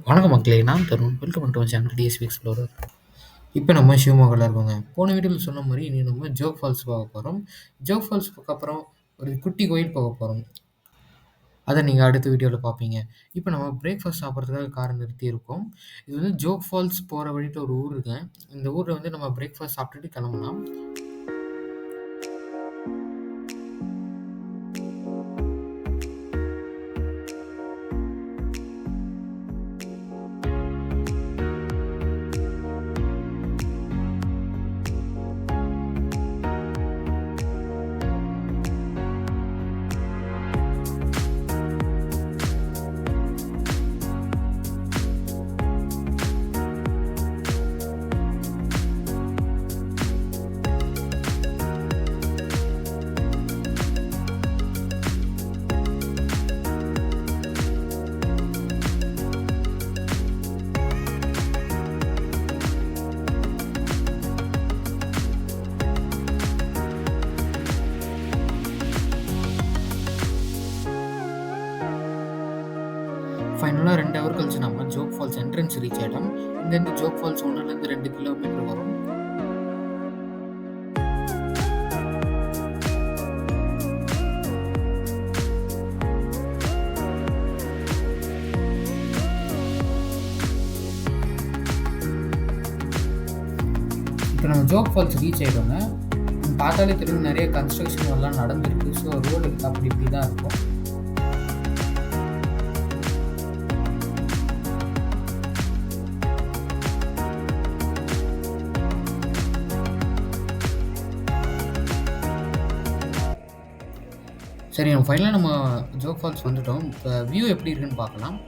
வணக்கம் மக்களே! நான் Tarun. Welcome back to my channel DSP explorer. இப்போ நம்ம ஷிவமோகால இருக்கோங்க. போன வீடியோல சொன்ன மாரி இனி நம்ம ஜோக் ஃபால்ஸ் போக போறோம். ஜோக் ஃபால்ஸ்க்கு அப்புறம் ஒரு குட்டி கோயில் போக போறோம். அத நீங்க அடுத்த வீடியோல பார்ப்பீங்க. இப்போ நம்ம பிரேக்ஃபாஸ்ட் சாப்பிடுறதுக்காக கார நிறுத்தியிருக்கோம். இது வந்து ஜோக் ஃபால்ஸ் போற வழில ஒரு ஊருங்க. இந்த ஊர்ல வந்து நம்ம பிரேக்ஃபாஸ்ட் சாப்பிட்டுட்டு கிளம்பலாம். ஃபைனலா 2 ஹவர் கழிச்சு நம்ம ஜோக் ஃபால்ஸ் என்ட்ரன்ஸ் ரீச் ஆயிட்டோம். இங்கேருந்து ஜோக் ஃபால்ஸ் 1லேருந்து 2 கிலோமீட்டர் வரும். இப்போ நம்ம ஜோக் ஃபால்ஸ் ரீச் ஆயிட்டோங்க. பார்த்தாலே தெரியும் நெறைய கன்ஸ்ட்ரக்ஷன் எல்லாம் நடந்திருக்கு. ஸோ ரோடு அப்படி இப்படி தான் இருக்கும். சரி ஃபைனலா நம்ம ஜோக் ஃபால்ஸ் வந்துட்டோம். இப்போ வியூ எப்படி இருக்குன்னு பார்க்கலாம்.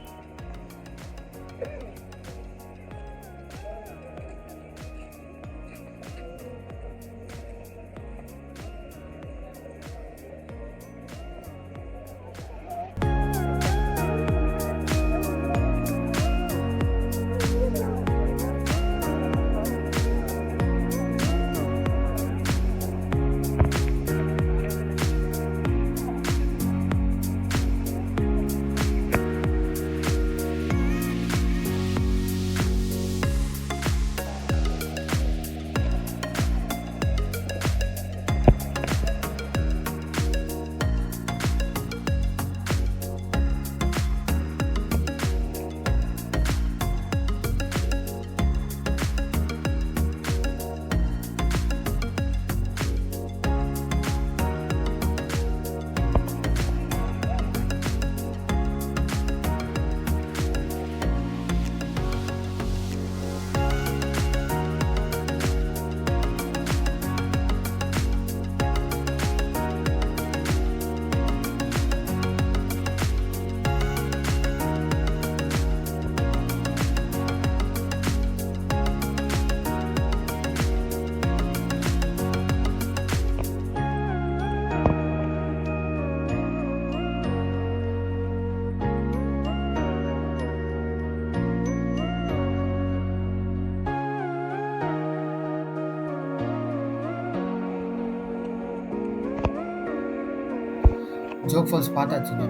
ஜோக் ஃபால்ஸ் பார்த்தாச்சுங்க.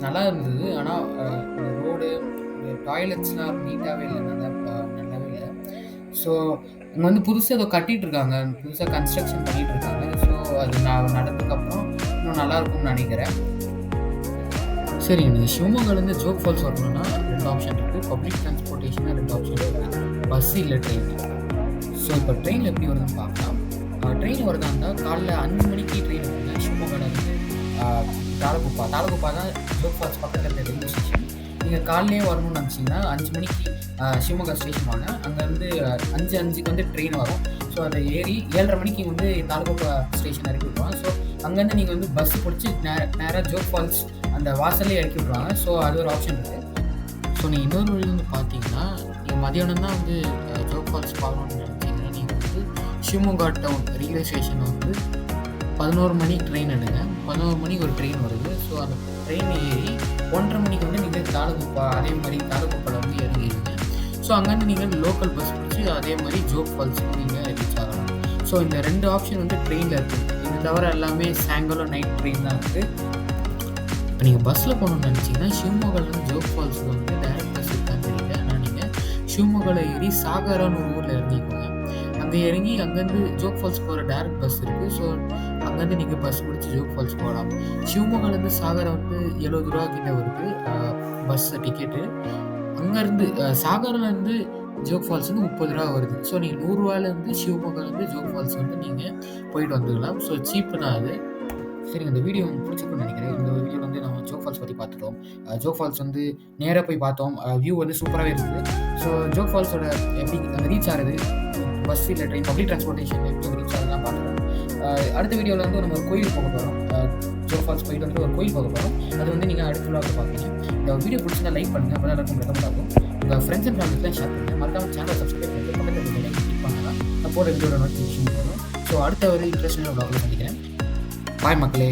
நல்லா இருந்தது. ஆனா இந்த ரோடு, இந்த டாய்லெட்ஸ்லாம் நீட்டாவே இல்ல. நல்லாவே இல்ல. ஸோ இங்க வந்து புதுசா ஏதோ கட்டிட்டு இருக்காங்க. புதுசா கன்ஸ்ட்ரக்ஷன் பண்ணிட்டு இருக்காங்க. ஸோ அது நான் நடந்ததுக்கப்புறம் இன்னும் நல்லாயிருக்கும்னு நெனைக்கிறேன். சரிங்க. நீங்க ஷிவமோகாலேருந்து ஜோக் ஃபால்ஸ் வரணும்னா 2 ஆப்ஷன் இருக்கு. பப்ளிக் டிரான்ஸ்போர்ட்டேஷன் 2 ஆப்ஷன் இருக்கு. பஸ் இல்ல ட்ரெயின். ஸோ இப்போ ட்ரெயின்ல எப்படி வருதுன்னு பார்க்கலாம். ட்ரெயின் வருதா இருந்தா காலைல 5 மணிக்கு ட்ரெயின் இருக்குங்க. ஷிவமோகாலேருந்து தாலகுப்பா. தாலகுப்பா தான் ஜோக் ஃபால்ஸ் பக்கத்துல இருக்க ரயில்வே ஸ்டேஷன். நீங்க காலையிலேயே வரணும்னு நினச்சிங்கன்னா 5 மணிக்கு ஷிவமோகா ஸ்டேஷன் வாங்க. அங்கேருந்து 5:05க்கு வந்து ட்ரெயின் வரும். ஸோ அதை ஏறி 7:30 மணிக்கு வந்து தாலகுப்பா ஸ்டேஷன் இறக்கி விட்ருவாங்க. ஸோ அங்கேருந்து நீங்கள் வந்து பஸ் பிடிச்சி நேராக ஜோக் ஃபால்ஸ் அந்த வாசல்லே இறக்கி விட்ருவாங்க. ஸோ அது ஒரு ஆப்ஷன் இருக்குது. ஸோ நீங்கள் இன்னொரு வழி வந்து பார்த்தீங்கன்னா, நீங்கள் மதியானம் தான் வந்து ஜோக் ஃபால்ஸ் பார்க்கணும்னு நினச்சிங்கன்னா, நீங்கள் வந்து ஷிவமோகா டவுன் ரயில்வே ஸ்டேஷனில் வந்து 11 மணி ட்ரெயின் எடுங்க. 11 மணிக்கு ஒரு ட்ரெயின் வருது. ஸோ அந்த ட்ரெயின் ஏறி 1:30 மணிக்கு வந்து நீங்கள் தாலகுப்பா அதே மாதிரி தாலகுப்பாவில் வந்து இறங்கிடுங்க. ஸோ அங்கேருந்து நீங்கள் லோக்கல் பஸ் பிடிச்சி அதே மாதிரி ஜோக் ஃபால்ஸுக்கு நீங்கள் ரீச் ஆகலாம். ஸோ இந்த 2 ஆப்ஷன் வந்து ட்ரெயினில் இருக்குது. இது தவிர எல்லாமே சாயங்காலம் நைட் ட்ரெயின் தான் இருக்குது. இப்போ நீங்கள் பஸ்ஸில் போகணுன்னு நினச்சிங்கன்னா ஷிவமோகாலேருந்து ஜோக் ஃபால்ஸுக்கு வந்து டைரக்ட் பஸ் இருக்கான்னு தெரியல. ஷிவமொகால ஏறி சாகரான்னு ஒரு ஊரில் இறங்கிக்கோங்க. அங்கே இறங்கி அங்கேருந்து ஜோக் ஃபால்ஸ் போகிற டேரக்ட் பஸ் இருக்குது. ஸோ அங்கேருந்து நீங்கள் பஸ் பிடிச்சி ஜோக் ஃபால்ஸ் போகலாம். ஷிவமொகாலேருந்து சாகரா வந்து ரூ. 70 கிட்ட வருது பஸ் டிக்கெட்டு. அங்கேருந்து சாகர்லேருந்து ஜோக் ஃபால்ஸ் வந்து ரூ. 30 வருது. ஸோ நீங்கள் ரூ. 100லேருந்து ஷிவமொகாலேருந்து ஜோக் ஃபால்ஸ் வந்து நீங்கள் போயிட்டு வந்துக்கலாம். ஸோ சீப்பு தான் அது. சரிங்க, இந்த வீடியோ உங்களுக்கு பிடிச்சிருக்கும்னு நினைக்கிறேன். இந்த வீடியோவில் வந்து நம்ம ஜோக் ஃபால்ஸ் பற்றி பார்த்துட்டோம். ஜோக் ஃபால்ஸ் வந்து நேராக போய் பார்த்தோம். வியூ வந்து சூப்பராகவே இருக்குது. ஸோ ஜோக் ஃபால்ஸோட எப்படி அந்த ரீச் ஆகுது, பஸ் இல்லை ட்ரெயின், பப்ளிக் டிரான்ஸ்போர்ட்டேஷன் எப்படி ரீச் ஆகுதுலாம் பார்த்துட்டோம். அடுத்த வீடியோவில் வந்து நம்ம ஒரு கோயில் போக போகிறோம். ஜோக் ஃபால்ஸ் போயிட்டு வந்து ஒரு கோயில் போக போகிறோம். அது வந்து நீங்கள் அடுத்த விழாவில் பார்ப்பீங்க. இந்த வீடியோ பிடிச்சிருந்தா லைக் பண்ணுங்கள். அப்போ தான் எல்லாருக்கும் ரெக்கமெண்ட் ஆகும். உங்கள் ஃப்ரெண்ட்ஸ் அண்ட் ஃபேமிலிஸ்லாம் ஷேர் பண்ணுங்கள். மறக்காமல் சேனலை சப்ஸ்கிரைப் பண்ணிட்டு பக்கத்தில் பெல் கிளிக் பண்ணலாம். நான் போகிற வீடியோட நோட்டிஃபிகேஷன் வரும். ஸோ அடுத்த ஒரு இன்ட்ரெஸ்டிங்கான விழாவில் சந்திக்கிறேன். பாய் மக்களே.